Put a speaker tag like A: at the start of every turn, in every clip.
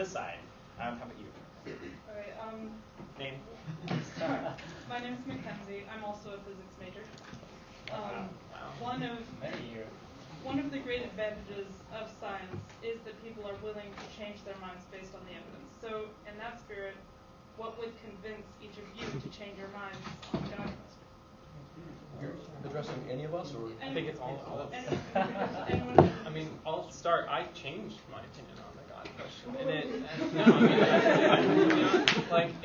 A: this side. How about you?
B: All right.
A: Name?
B: My name is Mackenzie. I'm also a physics major.
A: Wow.
B: One of the great advantages of science is that people are willing to change their minds based on the evidence. So, in that spirit, what would convince each of you to change your minds on the God question?
C: You're addressing any of us, or
D: I think it's all of us.
B: Anyone?
D: I mean, I'll start. I changed my opinion on the God question,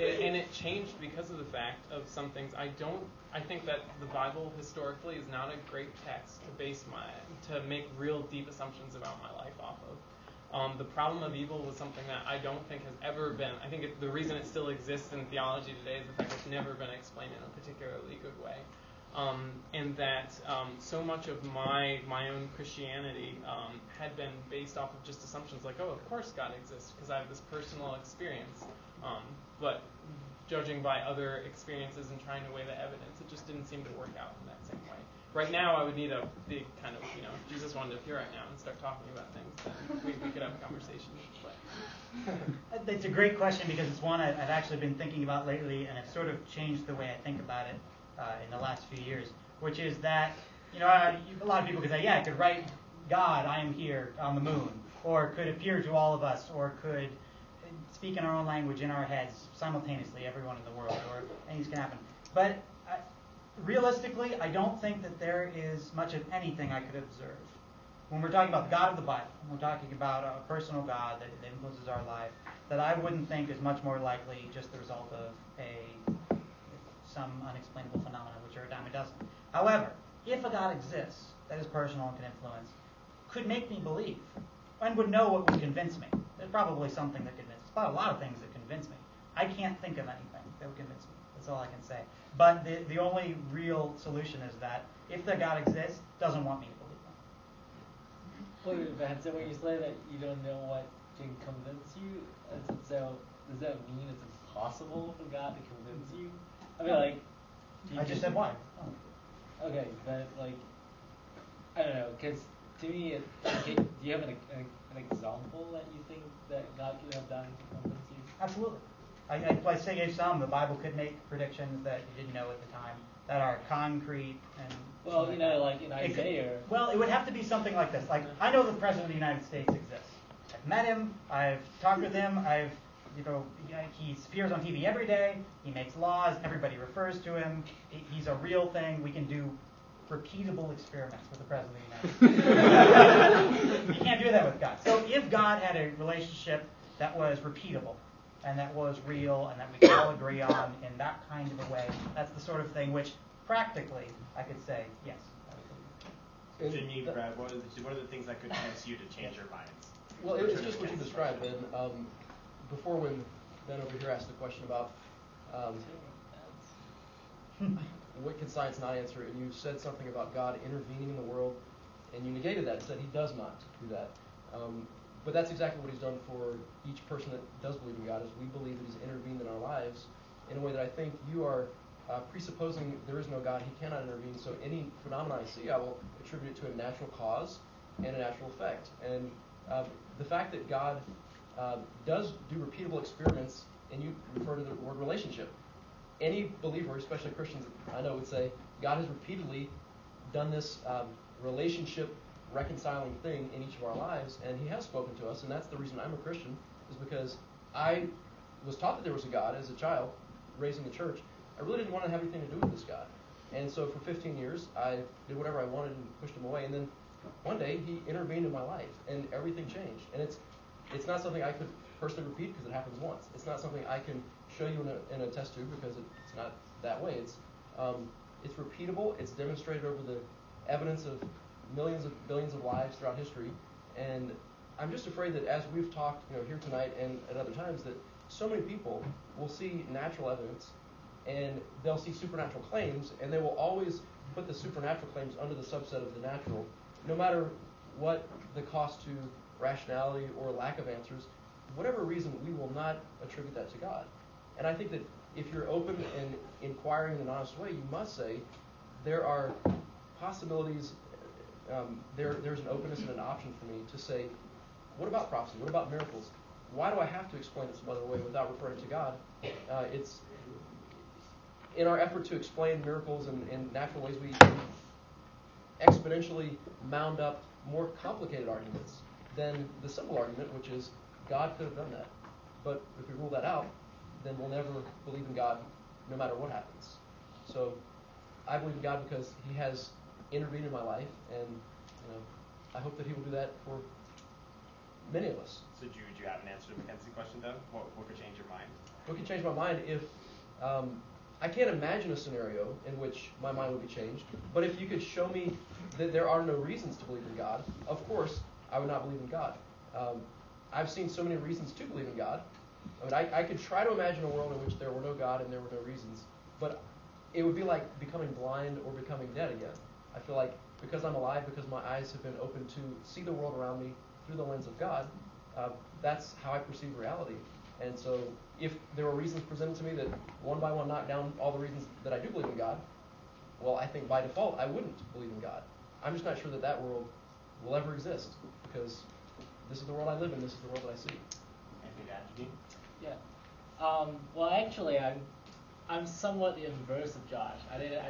D: and it changed because of the fact of some things. I think that the Bible historically is not a great text to make real deep assumptions about my life off of. The problem of evil was something that I don't think has ever been. I think the reason it still exists in theology today is the fact it's never been explained in a particularly good way. And that so much of my own Christianity had been based off of just assumptions like, oh, of course God exists because I have this personal experience. But judging by other experiences and trying to weigh the evidence, it just didn't seem to work out in that same way. Right now, I would need a big kind of, if Jesus wanted to appear right now and start talking about things, then we could have a conversation. But.
E: It's a great question because it's one I've actually been thinking about lately, and it's sort of changed the way I think about it in the last few years, which is that, a lot of people could say, yeah, I could write God, I am here on the moon, or could appear to all of us, or could speak in our own language in our heads simultaneously, everyone in the world, or things can happen. But realistically, I don't think that there is much of anything I could observe. When we're talking about the God of the Bible, when we're talking about a personal God that influences our life, that I wouldn't think is much more likely just the result of some unexplainable phenomenon, which are a dime a dozen. However, if a God exists that is personal and can influence, could make me believe, and would know what would convince me. There's probably something that convinces. There's a lot of things that convince me. I can't think of anything that would convince me. That's all I can say. But the only real solution is that if the God exists, doesn't want me to believe him.
F: Wait, Van, so when you say that you don't know what can convince you, so does that mean it's impossible for God to convince you? I mean,
E: I just said why.
F: Oh. Okay, but I don't know, because to me, do you have an example that you think that God could have done to convince you?
E: Absolutely. I gave some. The Bible could make predictions that you didn't know at the time that are concrete and.
F: Well, like in Isaiah.
E: It would have to be something like this. Like, I know the President of the United States exists. I've met him. I've talked with him. He appears on TV every day. He makes laws. Everybody refers to him. He's a real thing. We can do repeatable experiments with the President of the United States. You can't do that with God. So if God had a relationship that was repeatable and that was real and that we could all agree on in that kind of a way, that's the sort of thing which practically I could say, yes.
A: Jimmy, Brad, what are the things that could convince you to change your minds?
C: Well, it's just what you described, Ben. Before, when Ben over here asked the question about what can science not answer, and you said something about God intervening in the world, and you negated that and said he does not do that. But that's exactly what he's done for each person that does believe in God, is we believe that he's intervened in our lives in a way that I think you are presupposing there is no God, he cannot intervene, so any phenomenon I see, I will attribute it to a natural cause and a natural effect. And the fact that God does do repeatable experiments, and you refer to the word relationship. Any believer, especially Christians, I know, would say God has repeatedly done this relationship reconciling thing in each of our lives, and he has spoken to us, and that's the reason I'm a Christian, is because I was taught that there was a God as a child, raised in the church. I really didn't want to have anything to do with this God. And so for 15 years, I did whatever I wanted and pushed him away, and then one day he intervened in my life, and everything changed. And it's not something I could personally repeat because it happens once. It's not something I can show you in a test tube because it's not that way. It's repeatable. It's demonstrated over the evidence of millions of billions of lives throughout history. And I'm just afraid that as we've talked, here tonight and at other times, that so many people will see natural evidence and they'll see supernatural claims, and they will always put the supernatural claims under the subset of the natural, no matter what the cost to rationality or lack of answers. Whatever reason, we will not attribute that to God. And I think that if you're open and inquiring in an honest way, you must say there are possibilities, there's an openness and an option for me to say, what about prophecy? What about miracles? why do I have to explain it some other way without referring to God? It's in our effort to explain miracles in natural ways, we exponentially mound up more complicated arguments than the simple argument, which is God could have done that. But if we rule that out, then we'll never believe in God no matter what happens. So I believe in God because He has intervened in my life, and I hope that He will do that for many of us.
A: So do you have an answer to Mackenzie's question, though? What could change your mind?
C: What could change my mind if I can't imagine a scenario in which my mind would be changed, but if you could show me that there are no reasons to believe in God, of course, I would not believe in God. I've seen so many reasons to believe in God. I could try to imagine a world in which there were no God and there were no reasons, but it would be like becoming blind or becoming dead again. I feel like because I'm alive, because my eyes have been opened to see the world around me through the lens of God, that's how I perceive reality. And so if there were reasons presented to me that one by one knock down all the reasons that I do believe in God, well, I think by default I wouldn't believe in God. I'm just not sure that world will ever exist, because this is the world I live in, this is the world that I see.
A: Anything to add, Janine?
F: Yeah. Well, actually, I'm somewhat the inverse of Josh. I didn't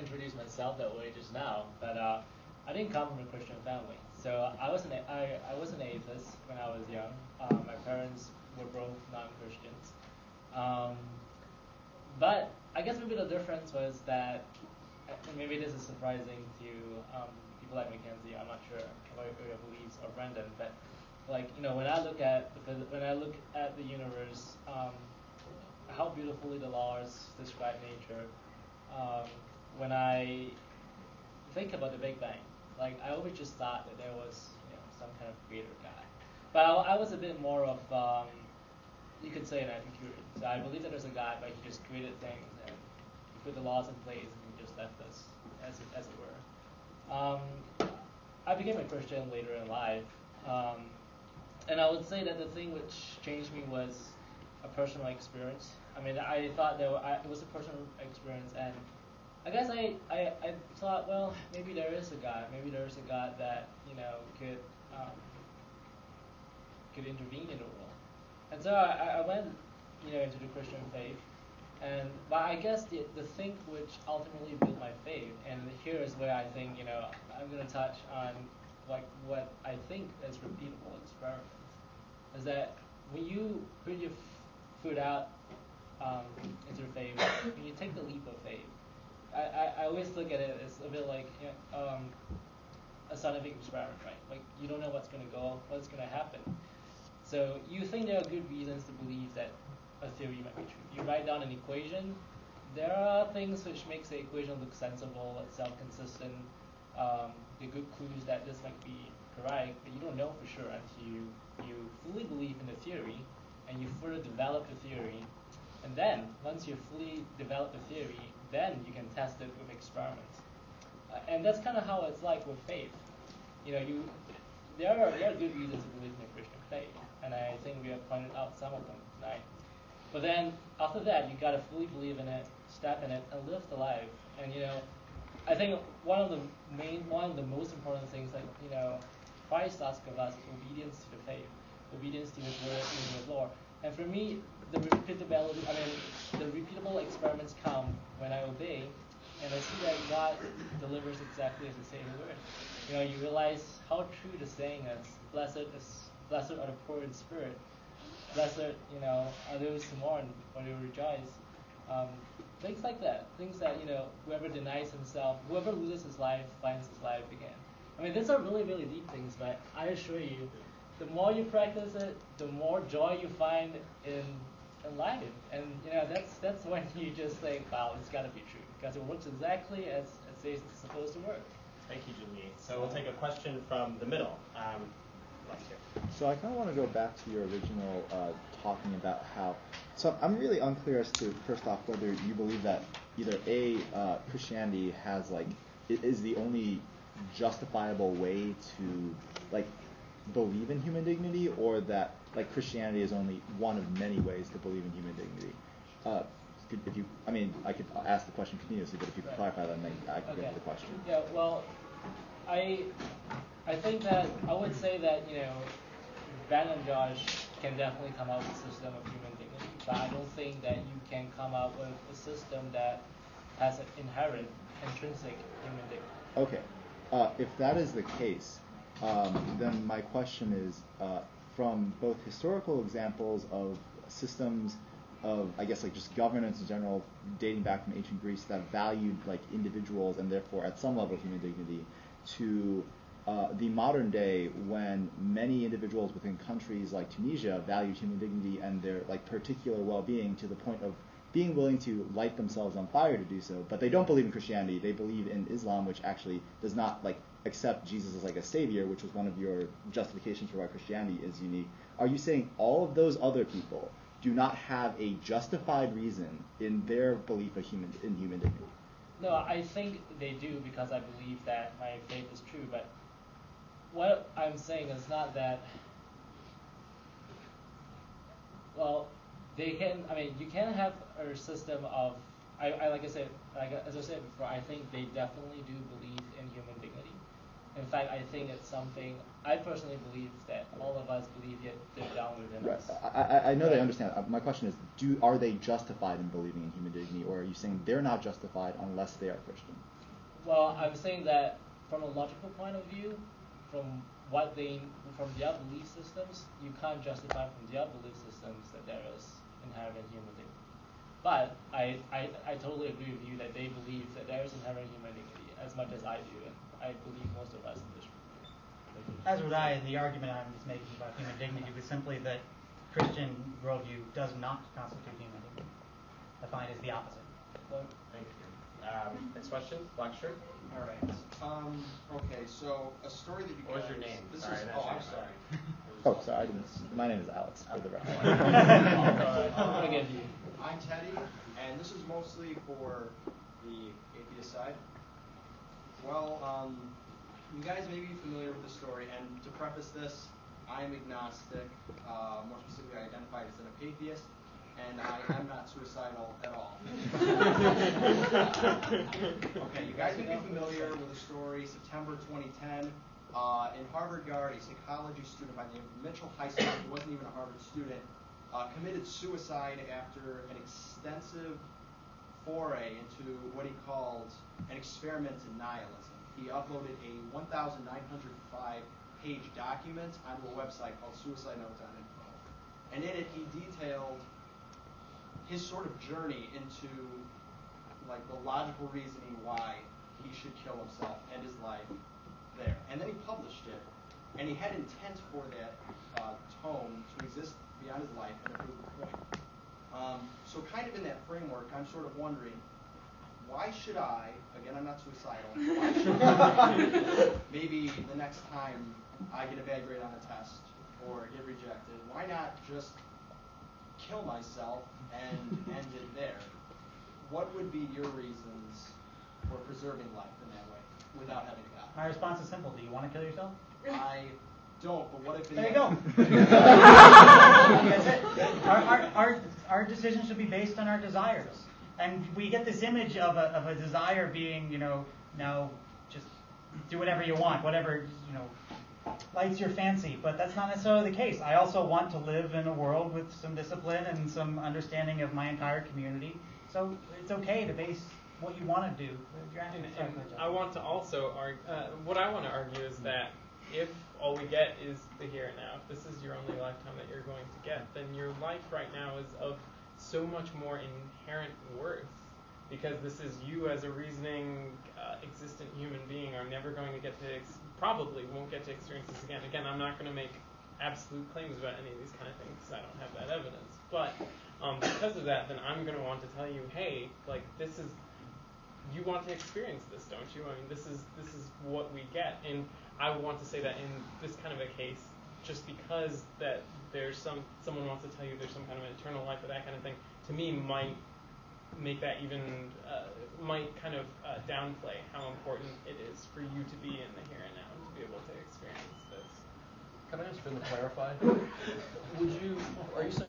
F: introduce myself that way just now, but I didn't come from a Christian family. So I was an atheist when I was young. My parents were both non-Christians. But I guess maybe the difference was that, and maybe this is surprising to people like Mackenzie. I'm not sure about your beliefs, or Brendan, but when I look at the universe, how beautifully the laws describe nature. When I think about the Big Bang, I always just thought that there was some kind of creator guy. But I was a bit more of you could say an Epicurean. So I believe that there's a God, but He just created things and He put the laws in place and He just left us as it were. I became a Christian later in life, and I would say that the thing which changed me was a personal experience. I mean, I thought that it was a personal experience, and I guess I thought, well, maybe there is a God. Maybe there is a God that could intervene in the world. And so I went into the Christian faith, but I guess the thing which ultimately built my faith, and here is where I think I'm going to touch on what I think is repeatable experiments, is that when you put your foot out into faith, when you take the leap of faith, I always look at it as a bit like a scientific experiment, right? Like you don't know what's going to happen. So you think there are good reasons to believe that a theory might be true. You write down an equation. There are things which makes the equation look sensible, it's self-consistent. The good clues that this might be correct, but you don't know for sure until you fully believe in the theory and you further develop the theory. And then once you fully develop the theory, then you can test it with experiments. And that's kind of how it's like with faith. There are good reasons to believe in a Christian faith, and I think we have pointed out some of them tonight. But then after that, you gotta fully believe in it, step in it, and live the life. And I think one of the most important things that Christ asks of us is obedience to the faith, obedience to His word, to His law. And for me, the repeatable experiments come when I obey, and I see that God delivers exactly as He says in the word. You realize how true the saying is: blessed are the poor in spirit. Blessed, are those who mourn, for they will rejoice. Things like that. Things that, whoever denies himself, whoever loses his life, finds his life again. I mean, these are really, really deep things, but I assure you, the more you practice it, the more joy you find in life. And, that's when you just think, wow, it's got to be true, because it works exactly as it says it's supposed to work.
A: Thank you, Julie. So we'll take a question from the middle.
G: So I kind of want to go back to your original talking about how. So I'm really unclear as to, first off, whether you believe that either Christianity has is the only justifiable way to believe in human dignity, or that Christianity is only one of many ways to believe in human dignity. I could ask the question continuously, but if you could clarify that, then I could get to the question.
F: Yeah. Well, I think that I would say that Ben and Josh can definitely come up with a system of human dignity, but I don't think that you can come up with a system that has an inherent, intrinsic human dignity.
G: Okay. If that is the case, then my question is, from both historical examples of systems of, I guess, like just governance in general, dating back from ancient Greece, that valued like individuals and therefore at some level human dignity, to the modern day when many individuals within countries like Tunisia valued human dignity and their like particular well-being to the point of being willing to light themselves on fire to do so, but they don't believe in Christianity. They believe in Islam, which actually does not like accept Jesus as like a savior, which was one of your justifications for why Christianity is unique. Are you saying all of those other people do not have a justified reason in their belief of human dignity?
F: No, I think they do because I believe that my faith is true, but what I'm saying is not that, well, they can, I mean, you can have a system of, like I said, as I said before, I think they definitely do believe in human dignity. In fact, I think it's something, I personally believe that all of us believe it deep down within us.
G: I know they understand. My question is, are they justified in believing in human dignity, or are you saying they're not justified unless they are Christian?
F: Well, I'm saying that from a logical point of view, from their belief systems, you can't justify from their belief systems that there is inherent human dignity. But I totally agree with you that they believe that there is inherent human dignity as much as I do, and I believe most of us in this room.
E: As would I, and the argument I'm just making about human dignity was simply that Christian worldview does not constitute human dignity. I find is the opposite.
A: Thank you. Next question, black shirt.
H: All right. Okay, so a story that you guys...
A: What was your name?
H: This
A: Sorry,
H: is,
A: I
H: oh, I'm
A: didn't
H: sorry.
G: Oh, sorry, I didn't. My name is Alex, for the record.
H: I'm Teddy, and this is mostly for the atheist side. Well, you guys may be familiar with the story, and to preface this, I'm agnostic. More specifically, I identify as an atheist, and I am not suicidal at all. Okay, you guys may be familiar with the story, September 2010. In Harvard Yard, a psychology student by the name of Mitchell Heiser, who wasn't even a Harvard student, committed suicide after an extensive foray into what he called an experiment in nihilism. He uploaded a 1,905-page document onto a website called suicidenote.info. And in it, he detailed his sort of journey into like the logical reasoning why he should kill himself and his life there. And then he published it, and he had intent for that tome to exist beyond his life and to prove the point. So kind of in that framework, I'm sort of wondering, why should I, again, I'm not suicidal, why should I, maybe the next time I get a bad grade on a test or get rejected, why not just kill myself and end it there? What would be your reasons for preserving life in that way without having God?
E: My response is simple. Do you want to kill yourself?
H: I don't, but what if...
E: There you go. That's it. Our decisions should be based on our desires. And we get this image of a desire being, now just do whatever you want, whatever, lights your fancy. But that's not necessarily the case. I also want to live in a world with some discipline and some understanding of my entire community. So it's okay to base what you want to do.
D: And I want to also argue, what I want to argue is that if all we get is the here and now, if this is your only lifetime that you're going to get, then your life right now is of so much more inherent worth, because this is you as a reasoning, existent human being are never going to get to, probably won't get to experience this again. Again, I'm not going to make absolute claims about any of these kind of things because I don't have that evidence. But because of that, then I'm going to want to tell you, hey, like this is, you want to experience this, don't you? I mean, this is what we get, and I want to say that in this kind of a case, just because that there's someone wants to tell you there's some kind of eternal life or that kind of thing, to me might make that even might kind of downplay how important it is for you to be in the here and now and to be able to experience this.
C: Can I just further clarify? Are you saying